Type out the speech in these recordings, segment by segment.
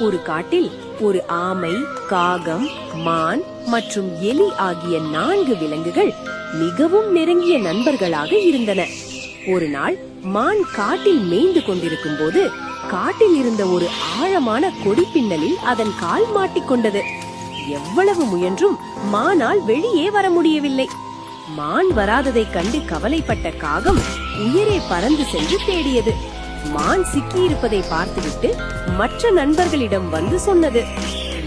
ஒரு காட்டில் ஒரு ஆமை, காகம், மான் மற்றும் எலி ஆகிய 4 விலங்குகள் மிகவும் நெருங்கிய நண்பர்களாக இருந்தன. ஒரு நாள் மான் காட்டில் மேய்ந்து கொண்டிருக்கும் போது காட்டில் இருந்த ஒரு ஆழமான கொடி பின்னலில் அதன் கால் மாட்டிக்கொண்டது. எவ்வளவு முயன்றும் மானால் வெளியே வர முடியவில்லை. மான் வராததை கண்டு கவலைப்பட்ட காகம் உயரே பறந்து சென்று தேடியது. மான் சிக்கியிருப்பதை பார்த்துவிட்டு மற்ற நண்பர்களிடம் வந்து சொன்னது.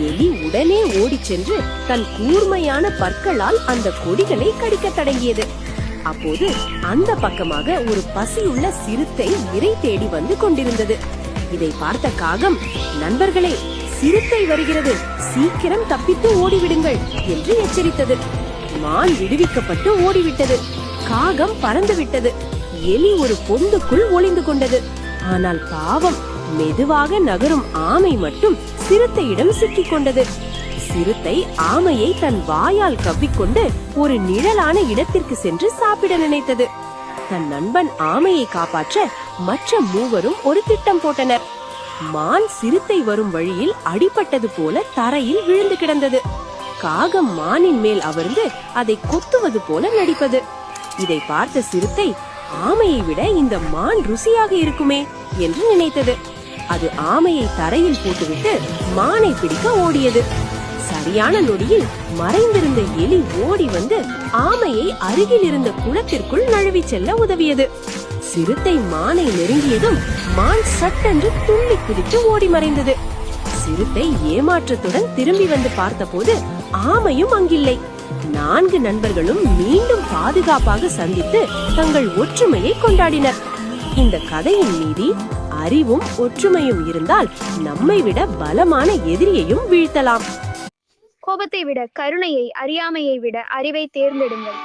எலி உடனே ஓடிச் சென்று தன் கூர்மையான பற்களால் அந்த கொடிகளை கடிக்க தொடங்கியது. அப்போது அந்த பக்கமாக ஒரு பசியுள்ள சிறுத்தை இரை தேடி வந்து கொண்டிருந்தது. இதை பார்த்த காகம், நண்பர்களே, சிறுத்தை வருகிறது, சீக்கிரம் தப்பித்து ஓடிவிடுங்கள் என்று எச்சரித்தது. மான் விடுவிக்கப்பட்டு ஓடிவிட்டது. காகம் பறந்து விட்டது. எலி ஒரு பொந்துக்குள் ஒளிந்து கொண்டது. ஆனால் பாவம், மெதுவாக நகரும் ஆமை மட்டும் சிறுத்தையிடம் சிக்கிக் கொண்டது. சிறுத்தை ஆமையை தன் வாயால் கவ்விக்கொண்டு ஒரு நிழலான இடத்திற்கு சென்று சாப்பிட நினைத்தது. தன் நண்பன் ஆமையை காப்பாற்ற மற்ற மூவரும் ஒரு திட்டம் போட்டனர். மான் சிறுத்தை வரும் வழியில் அடிபட்டது போல தரையில் விழுந்து கிடந்தது. காகம் மானின் மேல் அமர்ந்து அதை கொத்துவது போல நடிப்பது. இதை பார்த்த சிறுத்தை, ஆமையை விட இந்த மான் ருசியாக இருக்குமே என்று நினைத்தது. அது ஆமையை தரையில் போட்டுவிட்டு மானை பிடிக்க ஓடியது. சரியான நொடியில் மறைந்திருந்த எலி ஓடி வந்து ஆமையை அருகில் இருந்த குளத்திற்குள் நழுவி செல்ல உதவியது. சிறுத்தை மானை நெருங்கியதும் மான் சட்டென்று துள்ளி குதித்து ஓடி மறைந்தது. சிறுத்தை ஏமாற்றத்துடன் திரும்பி வந்து பார்த்தபோது ஆமையும் அங்கில்லை. 4 நண்பர்களும் மீண்டும் பாதுகாப்பாக சந்தித்து தங்கள் ஒற்றுமையை கொண்டாடினர். இந்த கதையின் நீதி, அறிவும் ஒற்றுமையும் இருந்தால் நம்மை விட பலமான எதிரியையும் வீழ்த்தலாம். கோபத்தை விட கருணையை, அறியாமையை விட அறிவை தேர்ந்தெடுங்கள்.